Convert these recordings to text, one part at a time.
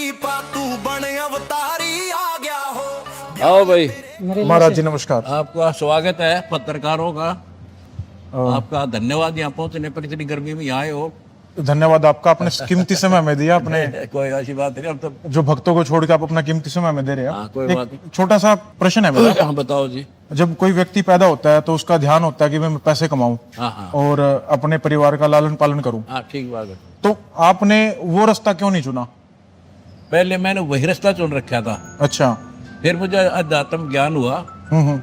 दीपा तू बने अवतारी आ गया हो। आओ भाई, महाराज जी नमस्कार। आपका स्वागत है पत्रकारों का। आपका धन्यवाद यहाँ पहुँचने पर, इतनी गर्मी में यहाँ आए हो। धन्यवाद आपका, आपने कीमती समय में दिया अपने कोई ऐसी बात नहीं, अब तो जो भक्तों को छोड़ के आप अपना कीमती समय में दे रहे हैं। हाँ, कोई बात एक छोटा सा प्रश्न है मेरा। हाँ, बताओ जी। जब कोई व्यक्ति पैदा होता है तो उसका ध्यान होता है कि मैं पैसे कमाऊं हाँ, और अपने परिवार का लालन पालन करूं, हाँ, ठीक बात है। तो आपने वो रास्ता क्यों नहीं चुना? पहले मैंने वही रास्ता चुन रखा था, अच्छा। फिर मुझे अध्यात्म ज्ञान हुआ हम्म।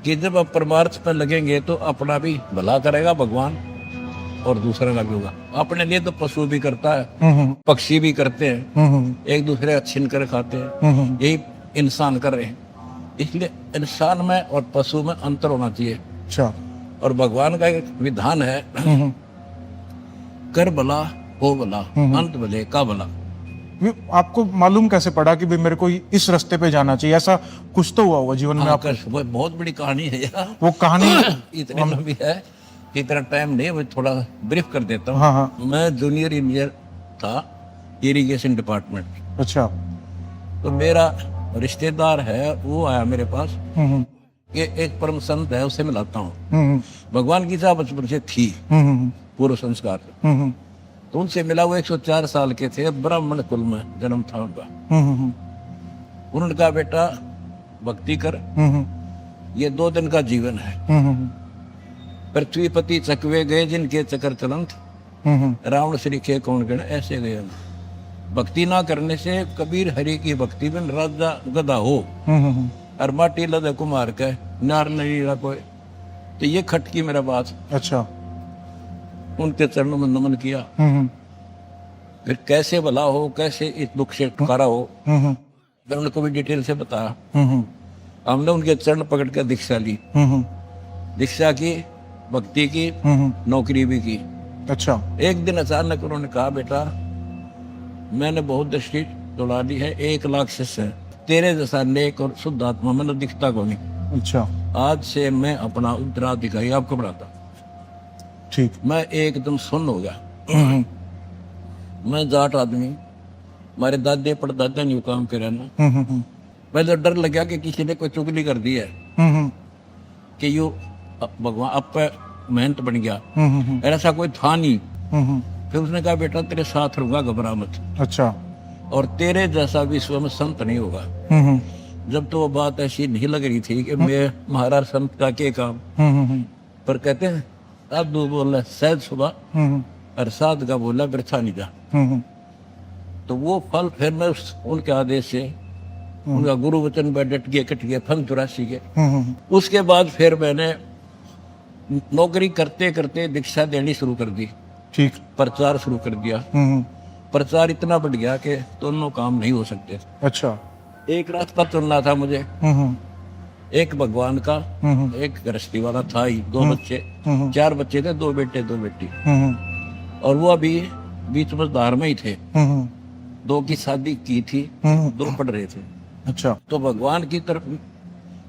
कि जब आप परमार्थ पर लगेंगे तो अपना भी भला करेगा भगवान और दूसरे का भी होगा। अपने लिए तो पशु भी करता है, पक्षी भी करते हैं, एक दूसरे का छीन कर खाते हैं, यही इंसान कर रहे हैं। इसलिए इंसान में और पशु में अंतर होना चाहिए। अच्छा। और भगवान का एक विधान है, कर भला हो भला, अंत भले का भला। आपको मालूम कैसे पड़ा कि भाई मेरे को इस रास्ते पे जाना चाहिए? ऐसा कुछ तो हुआ होगा जीवन में आपको? वो बहुत बड़ी कहानी है यार, वो कहानी इतनी लंबी है कि इतना टाइम नहीं, मैं थोड़ा ब्रीफ कर देता हूँ। हाँ हाँ। मैं जूनियर इंजीनियर था, इरिगेशन डिपार्टमेंट। अच्छा। तो मेरा रिश्तेदार है, वो आया मेरे पास कि एक परम संत है, उससे मिलाता हूँ। भगवान की चाह बचपन से थी, पूर्व संस्कार। तो उनसे मिला। वो 104 साल के थे, ब्राह्मण कुल में जन्म था उनका। उन्होंने कहा बेटा भक्ति कर, ये 2 दिन का जीवन है। पृथ्वीपति चकवे गए जिनके चक्कर चलंत, रावण श्रीखे कौन गण ऐसे गए। भक्ति ना करने से कबीर हरि की भक्ति में राजा गधा हो और माटी लदे कुमार के नार नहीं कोई। तो ये खटकी मेरा बात। अच्छा। उनके चरणों में नमन किया। फिर कैसे भला हो, कैसे इस दुख से छुटकारा हो, फिर उनको भी डिटेल से बताया। हमने उनके चरण पकड़ कर दीक्षा ली, दीक्षा की, भक्ति की, नौकरी भी की। अच्छा। एक दिन अचानक उन्होंने कहा बेटा मैंने बहुत दृष्टि दौड़ा ली है, 1 लाख शिष्य है, तेरे जैसा नेक और शुद्ध आत्मा मैंने दिखता को नहीं। अच्छा। आज से मैं अपना उत्तराधिकारी आपको बढ़ाता। ठीक। मैं एकदम सुन्न हो गया। मैं जाट आदमी, हमारे दादे परदादा नहीं काम करे ना। पहले डर लग गया कि किसी ने कोई चुगली कर दी है कि यू भगवान अब पे मेहनत बन गया। ऐसा कोई था नहीं। फिर उसने कहा बेटा तेरे साथ रहूंगा, घबरा मत। अच्छा। और तेरे जैसा विश्व में संत नहीं होगा। जब तो वो बात ऐसी नहीं लग रही थी कि मैं महाराज संत का क्या काम, पर कहते हैं अब दो बोला सहज सुबह और साध का बोला बिरथा नहीं जा। तो वो फल फिर मैं उनके आदेश से, उनका गुरु वचन पर डट गए, कट गए, फल 84 के। उसके बाद फिर मैंने नौकरी करते करते दीक्षा देनी शुरू कर दी। ठीक। प्रचार शुरू कर दिया। प्रचार इतना बढ़ गया कि दोनों काम नहीं हो सकते। अच्छा। एक रास्ता चुनना था मुझे, एक भगवान का, एक गृहस्थी वाला था ही। 2 बच्चे, 4 बच्चे थे, 2 बेटे 2 बेटी। और वो अभी बीच मझधार में ही थे। 2 की शादी की थी, 2 पढ़ रहे थे। अच्छा। तो भगवान की तरफ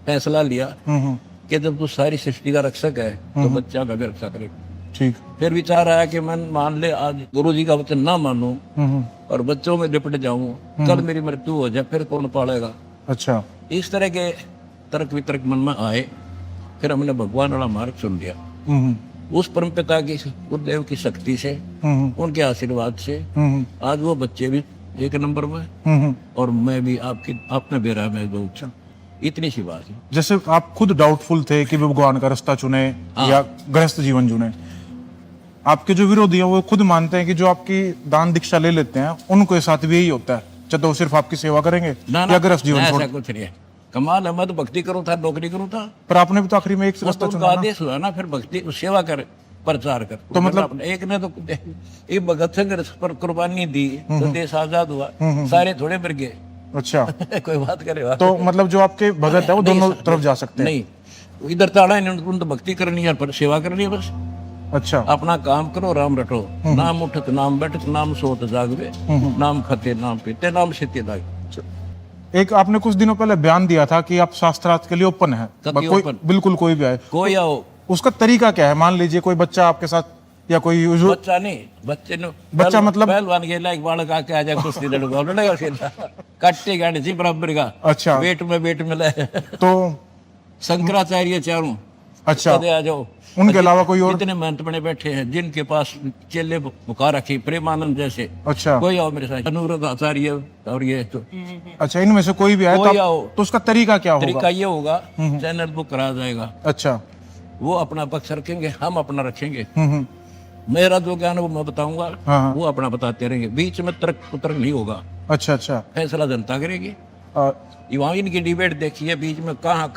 फैसला लिया कि जब तू सारी सृष्टि का रक्षक है तो बच्चा का भी रक्षा करे। ठीक। फिर विचार आया कि मैं मान ले आज गुरु जी का वचन ना मानूं और बच्चों में लिपट जाऊं, कल मेरी मृत्यु हो जाए, फिर कौन पालेगा। अच्छा। इस तरह के तर्क वितर्क मन में आए। फिर हमने भगवान वाला मार्ग चुन लिया। उस परम पिता की, गुरुदेव की शक्ति से, उनके आशीर्वाद से आज वो बच्चे भी 1 नंबर में और मैं भी आपने बेरा में दो। इतनी सी बात है। जैसे आप खुद डाउटफुल थे कि भगवान का रास्ता चुने या गृहस्थ जीवन चुने, आपके जो विरोधी हैं वो खुद मानते हैं कि जो आपकी दान दीक्षा ले लेते हैं उनको साथ भी यही होता है, चाहे तो सिर्फ आपकी सेवा करेंगे या गृहस्थ जीवन छोड़। ऐसा कुछ नहीं है। कमाल है, मैं तो भक्ति करूं था, नौकरी करूं था। पर आपने भी तो आखिरी में एक रास्ता चुना ना। आदेश हुआ ना, फिर भक्ति सेवा कर, प्रचार कर। तो मतलब एक ने तो एक भगत सिंह पर कुर्बानी दी तो देश आजाद हुआ, सारे थोड़े मर गए। अच्छा। कोई बात करे तो मतलब जो आपके भगत है वो दोनों तरफ जा सकते हैं? नहीं, इधर ताड़ा है, उन तो भक्ति करनी है पर सेवा करनी है बस। अच्छा। अपना काम करो, राम रटो, नाम उठत नाम बैठत नाम सोत जागवे, नाम खते नाम पीते नाम सीते लागे। एक आपने कुछ दिनों पहले बयान दिया था कि आप शास्त्रार्थ के लिए ओपन है, बिल्कुल कोई भी आए, कोई आओ। उसका तरीका क्या है? मान लीजिए कोई बच्चा आपके साथ या कोई जो बच्चा नहीं, बच्चे ने बच्चा मतलब पहलवान गेला एक बालक आके आ जाए कुश्ती लड़ूंगा लड़ेगा खेला कट्टे गाने जी बराबर का अच्छा वेट में ले तो शंकराचार्य चारों अच्छा कदे आ जाओ। उनके अलावा कोई और इतने महंत बने बैठे हैं जिनके पास चेले बुका रखी प्रेमानंद जैसे, अच्छा कोई आओ मेरे साथ अनुरुद्ध आचार्य और ये तो अच्छा इनमें से कोई भी आए कोई आओ। तो उसका तरीका क्या तरीका होगा? ये होगा चैनल बुक करा जाएगा, अच्छा वो अपना पक्ष रखेंगे हम अपना रखेंगे, हम्म। मेरा जो ज्ञान वो मैं बताऊंगा हाँ। वो अपना बताते रहेंगे, बीच में तर्क कुतर्क नहीं होगा, अच्छा अच्छा फैसला जनता करेगी। अ, वहाँ इनकी डिबेट देखिए बीच में कहाँ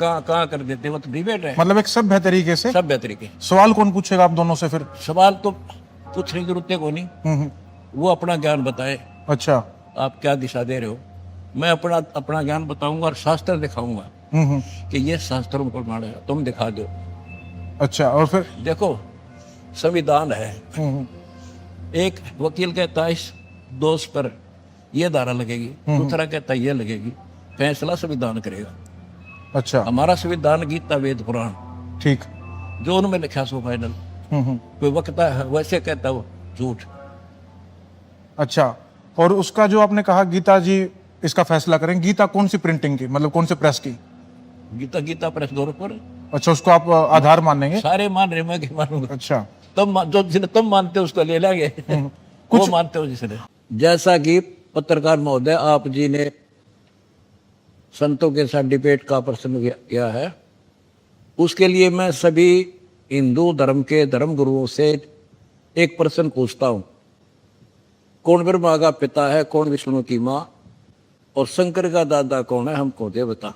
कर देते वो तो डिबेट है मतलब एक सभ्य तरीके से सब तरीके। सवाल कौन पूछेगा आप दोनों से फिर? सवाल तो पूछने की जरूरत को नहीं, हम्म। वो अपना ज्ञान बताए अच्छा आप क्या दिशा दे रहे हो, मैं अपना ज्ञान बताऊंगा और शास्त्र दिखाऊंगा हम्म। कि ये शास्त्रों को माने तुम दिखा दो। अच्छा और फिर देखो संविधान है, हम्म। एक वकील कहता है इस दोष पर ये धारा लगेगी, दूसरा कहता है ये लगेगी, फैसला संविधान करेगा। अच्छा हमारा संविधान गीता वेद पुराण ठीक जो उनमें लिखा सो फाइनल, कोई वक्ता है वैसे कहता वो झूठ। अच्छा और उसका जो आपने कहा गीता जी इसका फैसला करें, गीता कौन सी प्रिंटिंग की, मतलब कौन से प्रेस की? गीता प्रेस दौर पर अच्छा उसको आप आधार मानेंगे? सारे मान रहे, मैं क्या मानूंगा? अच्छा जो जिसे तुम मानते हो उसको ले लेंगे, वो मानते हो जिसने। जैसा कि पत्रकार महोदय आप जी ने संतों के साथ डिबेट का प्रश्न किया है, उसके लिए मैं सभी हिंदू धर्म के धर्म गुरुओं से एक प्रश्न पूछता हूं, कौन ब्रह्मा का पिता है, कौन विष्णु की माँ, और शंकर का दादा कौन है, हमको दे बता।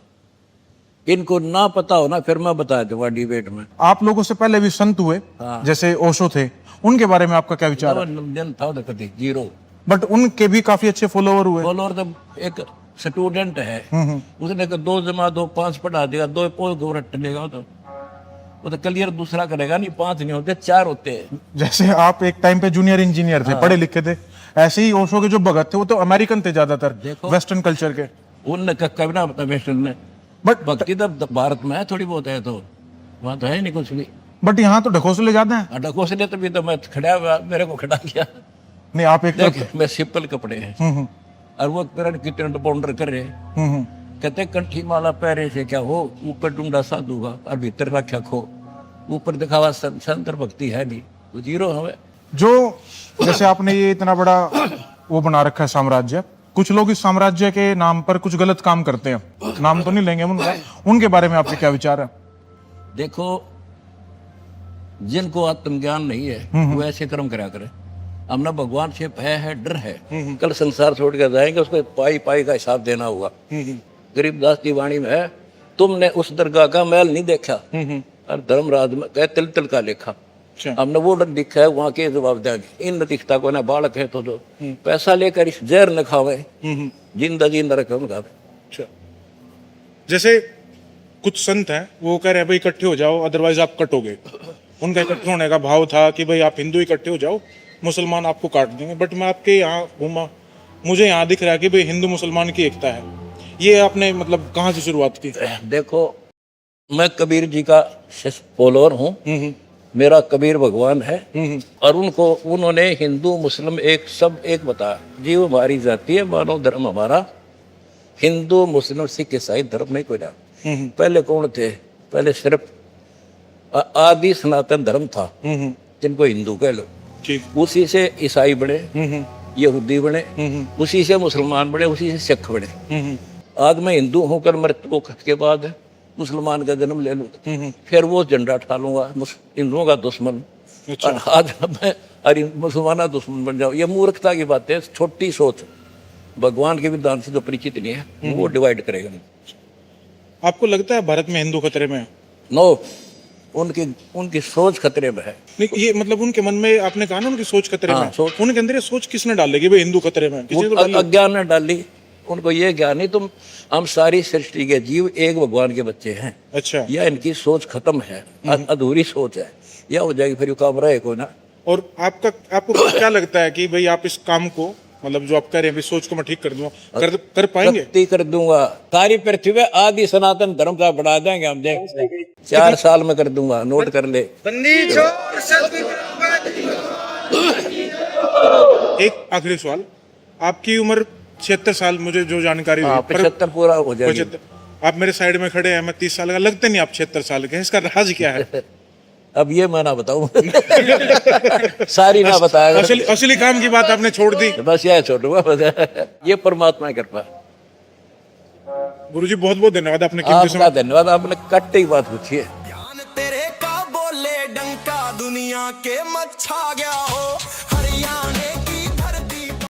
इनको ना पता हो ना फिर मैं बता दूंगा डिबेट में। आप लोगों से पहले भी संत हुए, जैसे ओशो थे, उनके बारे में आपका क्या विचार है? जन था कभी जीरो, बट उनके भी काफी अच्छे फॉलोवर हुए। फॉलोअर तो एक स्टूडेंट है, उसने 2 जमा 2 5 पढ़ा देगा, 2 पोल गोरट लेगा तो वो तो क्लियर दूसरा करेगा नहीं, 5 नहीं होते 4 होते हैं। जैसे आप एक टाइम पे जूनियर इंजीनियर थे, पढ़े लिखे थे, ऐसे ही ओशो के जो भगत थे वो तो अमेरिकन थे ज्यादातर, वेस्टर्न कल्चर के। उनने कभी ना बता वेस्टर्न ने, बट भक्ति तो भारत में है थोड़ी बहुत है, तो वहाँ तो है नहीं कुछ भी। बट यहाँ तो ढकोसले ज्यादा हैं। ढकोसले तो भी तो मैं खड़ा हुआ, मेरे को खड़ा किया नहीं आप एक देख मैं सिंपल कपड़े हैं और वो मेरा कितने बाउंडर कर रहे, कहते कंठी माला पहरे से क्या हो, ऊपर डूंडा साधु का और भीतर रखा खो, ऊपर दिखावा संतर भक्ति है नहीं, तो जीरो हमें। जो जैसे आपने ये इतना बड़ा वो बना रखा है साम्राज्य, कुछ लोग इस साम्राज्य के नाम पर कुछ गलत काम करते हैं, नाम तो नहीं लेंगे उनका, उनके बारे में आपके क्या विचार है? देखो जिनको आत्मज्ञान नहीं है वो ऐसे कर्म करा करे, हमने भगवान से भय है डर है, कल संसार छोड़ कर जाएंगे, उसको पाई पाई का हिसाब देना होगा। गरीबदास की वाणी में है, तुमने उस दरगाह का महल नहीं देखा और धर्मराज में कह तिल तिल का लेखा, हमने वो डर दिखा है वहां के जवाब देंगे। इन दिखता को ना बालक है तो जो पैसा लेकर इस जहर न खावे, जिंदा जिंदा रखे उनका। जैसे कुछ संत हैं वो कह रहे हैं भाई इकट्ठे हो जाओ अदरवाइज आप कटोगे, उनका इकट्ठे होने का भाव था कि भाई आप हिंदू इकट्ठे हो जाओ मुसलमान आपको काट देंगे। बट मैं आपके यहाँ घूमा, मुझे यहाँ दिख रहा है कि भाई हिंदू मुसलमान की एकता है। ये आपने मतलब कहाँ से शुरुआत की? देखो मैं कबीर जी का फॉलोअर हूँ, मेरा कबीर भगवान है और उन्होंने हिंदू मुस्लिम एक सब एक बताया, जीव हमारी जाति है, मानव धर्म हमारा, हिंदू मुस्लिम सिख ईसाई धर्म नहीं कोई ना। पहले कौन थे? पहले सिर्फ आदि सनातन धर्म था जिनको हिंदू कह लो, उसी से ईसाई बने, यहूदी बने, उसी से मुसलमान बने, उसी से सिख बने। आज मैं हिंदू होकर मृत्यु के बाद मुसलमान का जन्म ले लूँ, फिर वो झंडा उठा लूंगा हिंदुओं का दुश्मन, और आज मैं मुसलमान दुश्मन बन जाऊँ। ये मूर्खता की बात है, छोटी सोच, भगवान के विधान से जो परिचित नहीं है वो डिवाइड करेगा। आपको लगता है भारत में हिंदू खतरे में है? नो, उनकी सोच खतरे में है। नहीं ये मतलब उनके मन में, आपने कहा ना उनकी सोच खतरे में है, उनके अंदर ये सोच किसने डाली कि भाई हिंदू खतरे में है? अज्ञान ने डाली, उनको ये ज्ञान नहीं तुम हम सारी सृष्टि के जीव एक भगवान के बच्चे हैं। अच्छा, यह इनकी सोच खत्म है, अधूरी सोच है, यह हो जाएगी फिर काम रहेगा ना। और आपको क्या लगता है कि भाई आप इस काम को मतलब जो आप कह रहे हैं सोच को मैं ठीक कर दूंगा, कर पाएंगे? कर दूंगा, सारी पृथ्वी में आदि सनातन धर्म का बढ़ा देंगे हम, देख 4 साल में कर दूंगा, नोट कर ले। एक आखिरी सवाल, आपकी उम्र 76 साल, मुझे जो जानकारी हुई, 75 पूरा हो जाएगी। 75। आप मेरे साइड में खड़े हैं, मैं 30 साल का, लगते नहीं आप 76 साल के हैं। इसका राज क्या है? अब ये मैं ना बताऊं। सारी ना बताया। असली काम की बात आपने छोड़ दी। बस यह छोड़ूंगा। ये परमात्मा की कृपा। गुरुजी बहुत बहुत धन्यवाद, आपने कीमती आपका धन्यवाद, आपने कट्टे की बात पूछी है। ध्यान तेरे का बोले डंका दुनिया के मत छा गया हो।